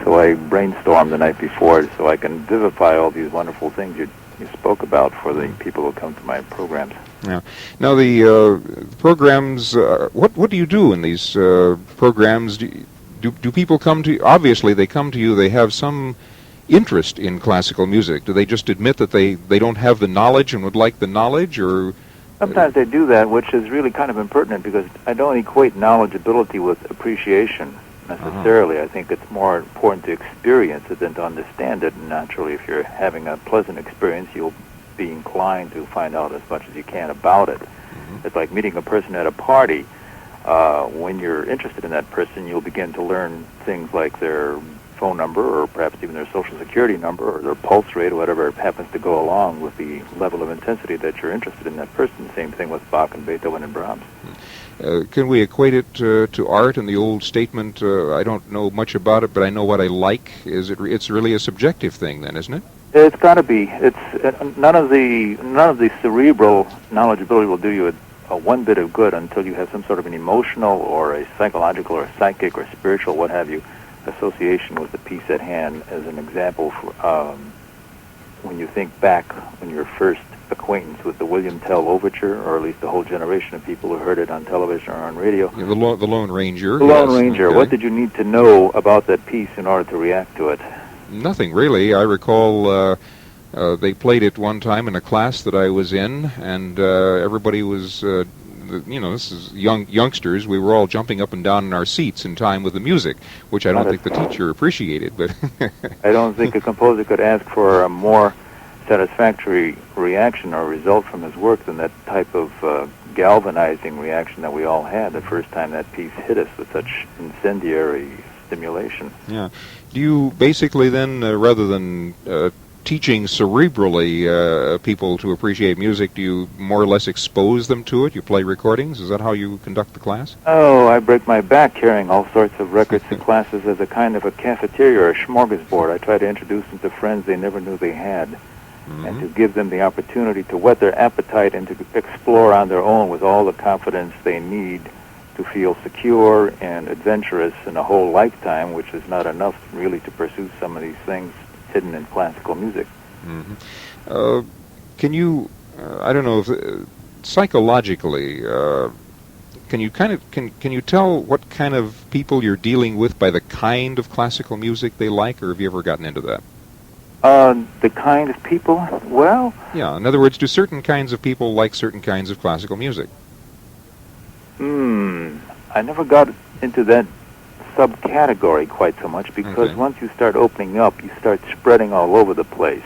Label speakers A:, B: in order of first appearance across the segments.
A: So I brainstorm the night before so I can vivify all these wonderful things you spoke about for the people who come to my programs.
B: Yeah. Now the programs. What do you do in these programs? Do people come to you? Obviously, they come to you. They have some interest in classical music. Do they just admit that they don't have the knowledge and would like the knowledge, or?
A: Sometimes they do that, which is really kind of impertinent because I don't equate knowledgeability with appreciation necessarily. I think it's more important to experience it than to understand it. And naturally, if you're having a pleasant experience, you'll be inclined to find out as much as you can about it. It's like meeting a person at a party. When you're interested in that person, you'll begin to learn things like their phone number or perhaps even their social security number or their pulse rate or whatever happens to go along with the level of intensity that you're interested in that person. Same thing with Bach and Beethoven and Brahms.
B: Can we equate it to art and the old statement, I don't know much about it, but I know what I like? It's really a subjective thing then, isn't it?
A: It's got to be. It's none of the cerebral knowledgeability will do you a one bit of good until you have some sort of an emotional or a psychological or psychic or spiritual, what have you, association with the piece at hand. As an example, when you think back when your first acquaintance with the William Tell Overture, or at least a whole generation of people who heard it on television or on radio.
B: Yeah, the Lone Ranger.
A: The Lone Ranger.
B: Okay.
A: What did you need to know about that piece in order to react to it?
B: Nothing really. I recall they played it one time in a class that I was in, and everybody was, this is youngsters. We were all jumping up and down in our seats in time with the music, which I don't think the teacher appreciated. But
A: I don't think a composer could ask for a more satisfactory reaction or result from his work than that type of galvanizing reaction that we all had the first time that piece hit us with such incendiary stimulation.
B: Yeah. Do you basically then, rather than teaching cerebrally people to appreciate music, do you more or less expose them to it? You play recordings? Is that how you conduct the class?
A: Oh, I break my back carrying all sorts of records to classes as a kind of a cafeteria or a smorgasbord. I try to introduce them to friends they never knew they had, and to give them the opportunity to whet their appetite and to explore on their own with all the confidence they need to feel secure and adventurous in a whole lifetime, which is not enough really to pursue some of these things hidden in classical music.
B: Can you, I don't know, if psychologically, can you tell what kind of people you're dealing with by the kind of classical music they like, or have you ever gotten into that?
A: The kind of people? Well...
B: Yeah, in other words, do certain kinds of people like certain kinds of classical music?
A: I never got into that subcategory quite so much because once you start opening up, you start spreading all over the place.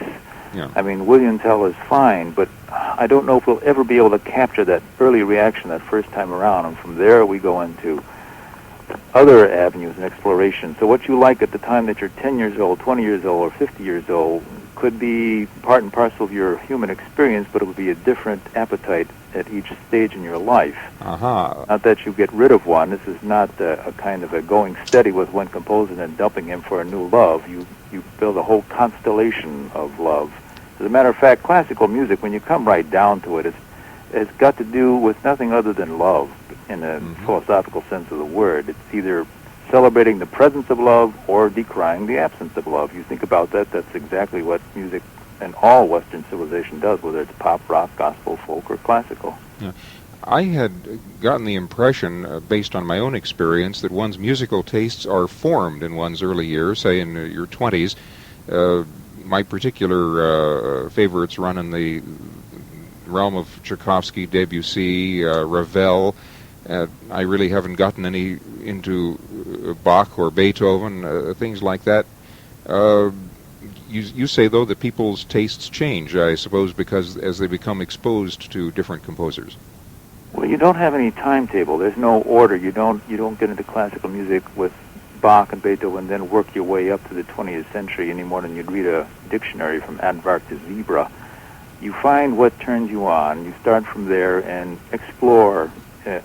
B: Yeah.
A: I mean, William Tell is fine, but I don't know if we'll ever be able to capture that early reaction that first time around, and from there we go into other avenues and exploration. So what you like at the time that you're 10 years old, 20 years old, or 50 years old could be part and parcel of your human experience, but it would be a different appetite at each stage in your life. Not that you get rid of one. This is not a kind of a going steady with one composer and then dumping him for a new love. You build a whole constellation of love. As a matter of fact, classical music, when you come right down to it, it's got to do with nothing other than love in a philosophical sense of the word. It's either celebrating the presence of love or decrying the absence of love. You think about that, that's exactly what music and all Western civilization does, whether it's pop, rock, gospel, folk, or classical.
B: Yeah. I had gotten the impression, based on my own experience, that one's musical tastes are formed in one's early years, say in your 20s. My particular favorites run in the realm of Tchaikovsky, Debussy, Ravel. I really haven't gotten any into Bach or Beethoven, things like that. You say, though, that people's tastes change, I suppose, because as they become exposed to different composers.
A: Well, you don't have any timetable. There's no order. You don't get into classical music with Bach and Beethoven and then work your way up to the 20th century any more than you'd read a dictionary from Aardvark to Zebra. You find what turns you on. You start from there and explore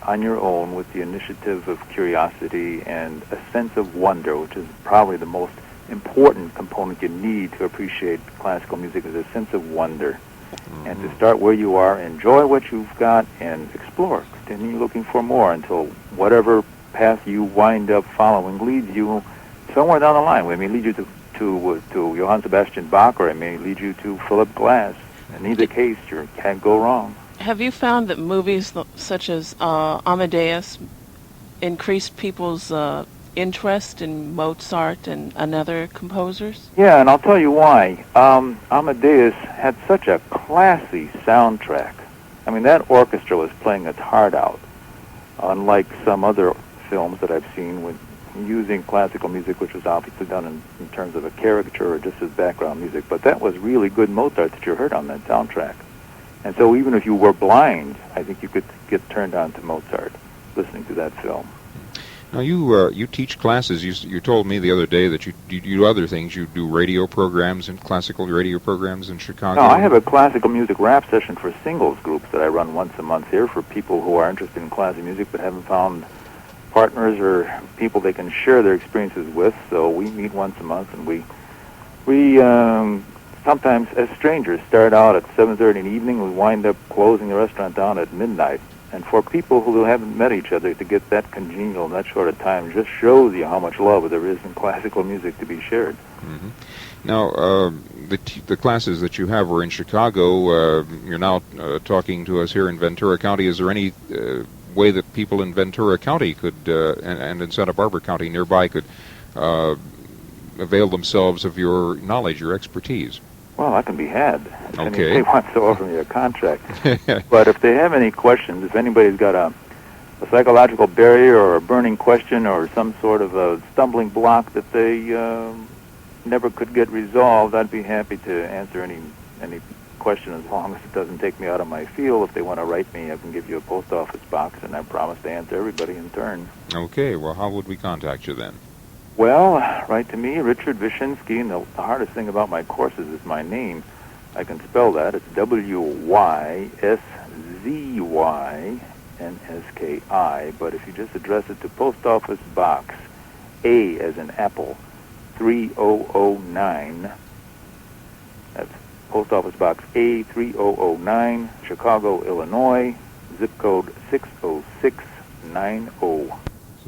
A: on your own with the initiative of curiosity and a sense of wonder, which is probably the most important component you need to appreciate classical music, is a sense of wonder. And to start where you are, enjoy what you've got, and explore. Continue looking for more until whatever path you wind up following leads you somewhere down the line. We may lead you to Johann Sebastian Bach, or it may lead you to Philip Glass. In either case, you can't go wrong.
C: Have you found that movies such as Amadeus increased people's interest in Mozart and other composers?
A: Yeah, and I'll tell you why. Amadeus had such a classy soundtrack. I mean, that orchestra was playing its heart out, unlike some other films that I've seen with using classical music, which was obviously done in terms of a caricature or just as background music. But that was really good Mozart that you heard on that soundtrack. And so even if you were blind, I think you could get turned on to Mozart listening to that film.
B: Now, you teach classes. You told me the other day that you do other things. You do radio programs and classical radio programs in Chicago.
A: No, I have a classical music rap session for singles groups that I run once a month here for people who are interested in classical music but haven't found partners or people they can share their experiences with. So we meet once a month, and we sometimes as strangers start out at 7:30 in the evening. We wind up closing the restaurant down at midnight. And for people who haven't met each other, to get that congenial in that short a time just shows you how much love there is in classical music to be shared.
B: Mm-hmm. Now, the classes that you have are in Chicago. You're now talking to us here in Ventura County. Is there any way that people in Ventura County could, and in Santa Barbara County nearby, could avail themselves of your knowledge, your expertise?
A: Well, I can be had if
B: Okay.
A: anybody wants to offer me a contract. But if they have any questions, if anybody's got a psychological barrier or a burning question or some sort of a stumbling block that they never could get resolved, I'd be happy to answer any question as long as it doesn't take me out of my field. If they want to write me, I can give you a post office box, and I promise to answer everybody in turn.
B: Okay. Well, how would we contact you then?
A: Well, write to me, Richard Wyszynski, and the hardest thing about my courses is my name. I can spell that. It's Wyszynski, but if you just address it to Post Office Box A as in Apple, 3009, that's Post Office Box A 3009, Chicago, Illinois, zip code 60690.